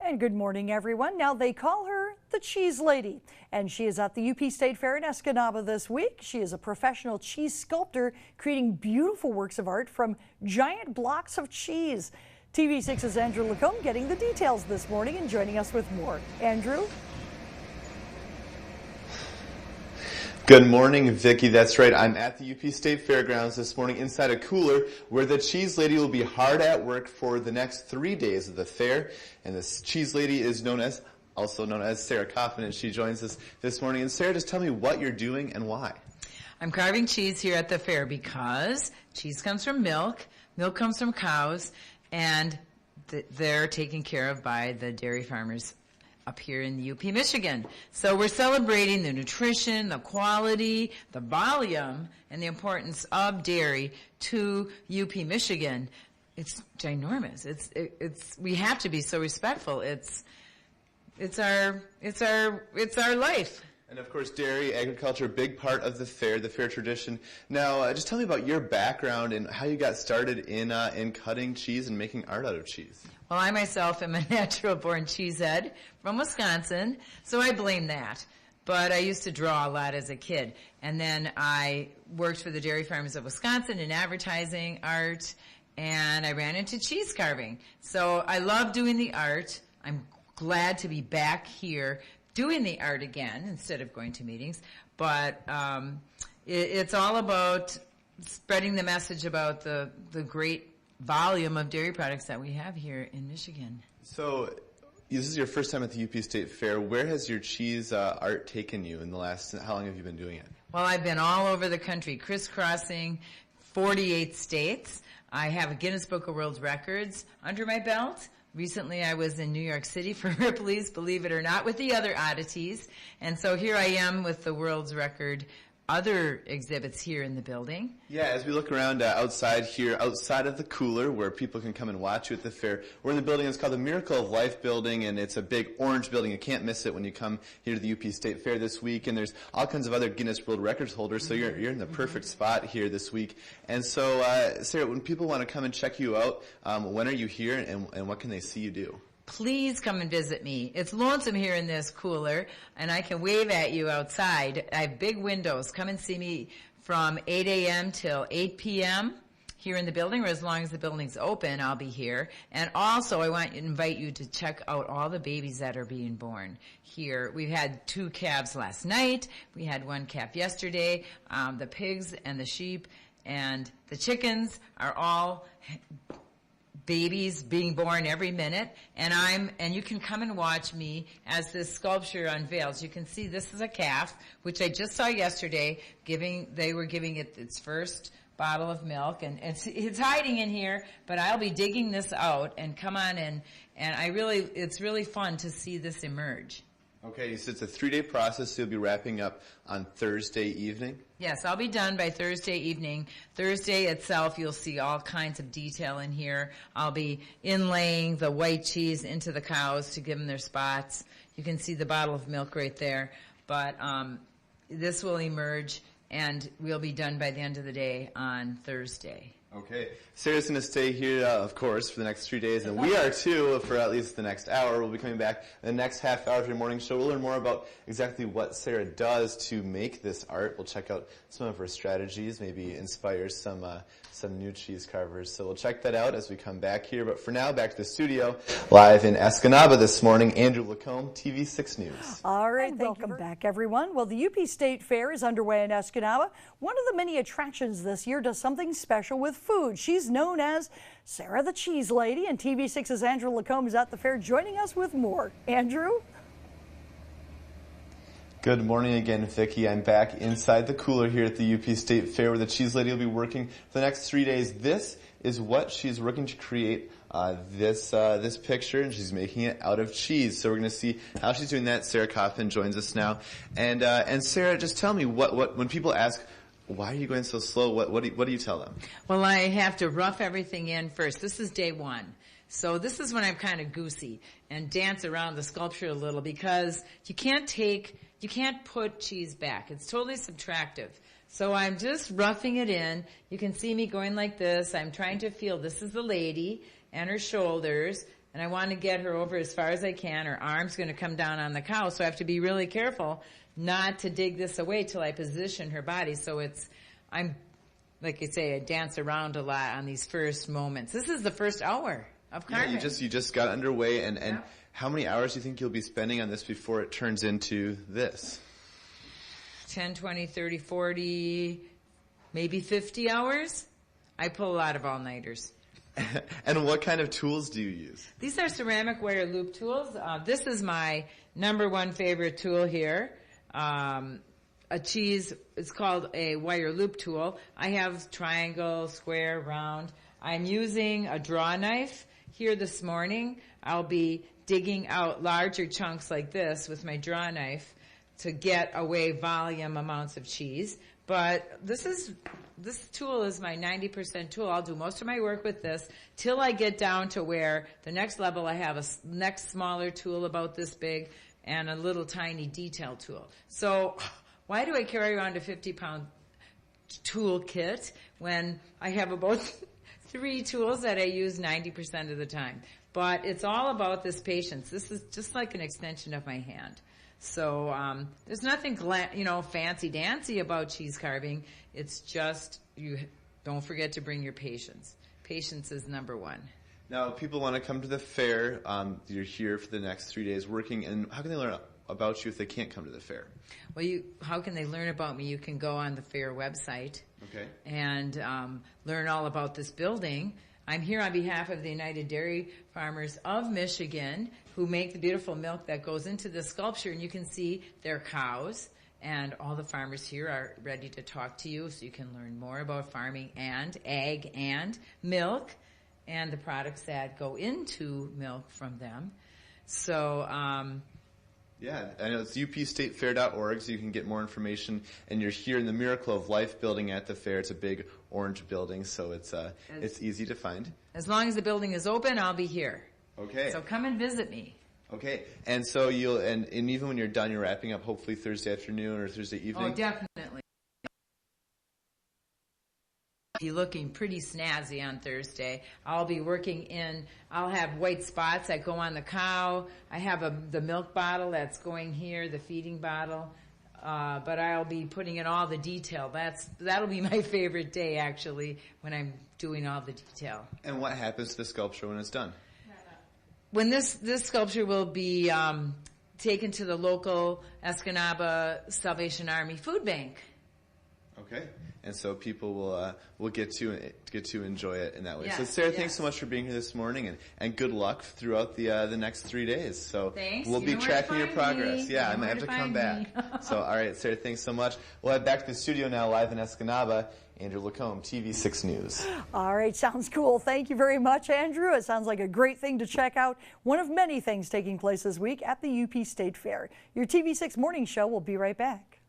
And good morning, everyone. Now, they call her the Cheese Lady, and she is at the UP State Fair in Escanaba this week. She is a professional cheese sculptor creating beautiful works of art from giant blocks of cheese. TV6's Andrew Lacombe getting the details this morning and joining us with more. Andrew? Good morning, Vicki. That's right. I'm at the UP State Fairgrounds this morning inside a cooler where the Cheese Lady will be hard at work for the next 3 days of the fair. And this Cheese Lady is also known as Sarah Kaufman, and she joins us this morning. And Sarah, just tell me what you're doing and why. I'm carving cheese here at the fair because cheese comes from milk comes from cows, and they're taken care of by the dairy farmers up here in UP, Michigan. So we're celebrating the nutrition, the quality, the volume, and the importance of dairy to UP, Michigan. It's ginormous. It's we have to be so respectful. It's our life. And of course, dairy, agriculture, big part of the fair tradition. Now, just tell me about your background and how you got started in cutting cheese and making art out of cheese. Well, I myself am a natural-born cheesehead from Wisconsin, so I blame that. But I used to draw a lot as a kid. And then I worked for the Dairy Farmers of Wisconsin in advertising, art, and I ran into cheese carving. So I love doing the art. I'm glad to be back here doing the art again instead of going to meetings. But it's all about spreading the message about the great volume of dairy products that we have here in Michigan. So this is your first time at the UP State Fair. Where has your cheese art taken you in the last, how long have you been doing it? Well, I've been all over the country, crisscrossing 48 states. I have a Guinness Book of World Records under my belt. Recently, I was in New York City for Ripley's, believe it or not, with the other oddities. And so here I am with the world's record other exhibits here in the building. Yeah, as we look around outside here, outside of the cooler where people can come and watch you at the fair, we're in the building. It's called the Miracle of Life building, and it's a big orange building. You can't miss it when you come here to the UP State Fair this week. And there's all kinds of other Guinness World Records holders, so you're in the perfect spot here this week. And so, Sarah, when people want to come and check you out, when are you here, and what can they see you do? Please come and visit me. It's lonesome here in this cooler, and I can wave at you outside. I have big windows. Come and see me from 8 a.m. till 8 p.m. here in the building, or as long as the building's open, I'll be here. And also, I want to invite you to check out all the babies that are being born here. We had 2 calves last night. We had 1 calf yesterday. The pigs and the sheep and the chickens are all babies being born every minute, and you can come and watch me as this sculpture unveils. You can see this is a calf, which I just saw yesterday. They were giving it its first bottle of milk, and it's hiding in here, but I'll be digging this out, and come on in, and it's really fun to see this emerge. Okay, so it's a 3-day process, so you'll be wrapping up on Thursday evening? Yes, I'll be done by Thursday evening. Thursday itself, you'll see all kinds of detail in here. I'll be inlaying the white cheese into the cows to give them their spots. You can see the bottle of milk right there. But this will emerge, and we'll be done by the end of the day on Thursday. Okay. Sarah's going to stay here, of course, for the next 3 days, and we are too for at least the next hour. We'll be coming back the next half hour of your morning show. We'll learn more about exactly what Sarah does to make this art. We'll check out some of her strategies, maybe inspire some new cheese carvers. So we'll check that out as we come back here. But for now, back to the studio, live in Escanaba this morning, Andrew Lacombe, TV6 News. All right, welcome back, everyone. Well, the UP State Fair is underway in Escanaba. One of the many attractions this year does something special with food. She's known as Sarah the Cheese Lady, and TV6's Andrew Lacombe is at the fair joining us with more. Andrew? Good morning again, Vicki. I'm back inside the cooler here at the UP State Fair where the Cheese Lady will be working for the next 3 days. This is what she's working to create, this picture, and she's making it out of cheese. So we're going to see how she's doing that. Sarah Kaufman joins us now. And Sarah, just tell me, what when people ask, why are you going so slow, what do you tell them? Well, I have to rough everything in first. This is day 1. So this is when I'm kind of goosey and dance around the sculpture a little, because you can't put cheese back. It's totally subtractive. So I'm just roughing it in. You can see me going like this. I'm trying to feel this is the lady and her shoulders, and I want to get her over as far as I can. Her arm's going to come down on the cow, so I have to be really careful not to dig this away till I position her body. So I'm, like I say, I dance around a lot on these first moments. This is the first hour of carving. Yeah, you just got underway, and how many hours do you think you'll be spending on this before it turns into this? 10, 20, 30, 40, maybe 50 hours. I pull a lot of all-nighters. And what kind of tools do you use? These are ceramic wire loop tools. This is my number one favorite tool here. A cheese, it's called a wire loop tool. I have triangle, square, round. I'm using a draw knife here this morning. I'll be digging out larger chunks like this with my draw knife to get away volume amounts of cheese. But this tool is my 90% tool. I'll do most of my work with this till I get down to where the next level I have a next smaller tool about this big and a little tiny detail tool. So why do I carry around a 50-pound tool kit when I have about 3 tools that I use 90% of the time? But it's all about this patience. This is just like an extension of my hand. So there's nothing fancy-dancy about cheese carving. It's just you don't forget to bring your patience. Patience is number one. Now, if people want to come to the fair, you're here for the next 3 days working, and how can they learn about you if they can't come to the fair? Well, how can they learn about me? You can go on the fair website and learn all about this building. I'm here on behalf of the United Dairy Farmers of Michigan, who make the beautiful milk that goes into the sculpture, and you can see their cows. And all the farmers here are ready to talk to you, so you can learn more about farming and ag and milk and the products that go into milk from them. So, yeah, I know it's upstatefair.org, so you can get more information. And you're here in the Miracle of Life building at the fair. It's a big orange building, so it's easy to find. As long as the building is open, I'll be here. Okay. So come and visit me. Okay, and so and even when you're done, you're wrapping up hopefully Thursday afternoon or Thursday evening? Oh, definitely. Be looking pretty snazzy on Thursday. I'll be I'll have white spots that go on the cow. I have the milk bottle that's going here, the feeding bottle. But I'll be putting in all the detail. That'll be my favorite day, actually, when I'm doing all the detail. And what happens to the sculpture when it's done? When this sculpture will be taken to the local Escanaba Salvation Army food bank. Okay, and so people will get to enjoy it in that way. Yes, so Sarah, thanks so much for being here this morning, and good luck throughout the next 3 days. So thanks. We'll be tracking your progress. Me. Yeah, I might have to come back. So all right, Sarah, thanks so much. We'll head back to the studio now, live in Escanaba. Andrew Lacombe, TV6 News. All right, sounds cool. Thank you very much, Andrew. It sounds like a great thing to check out. One of many things taking place this week at the UP State Fair. Your TV6 Morning Show will be right back.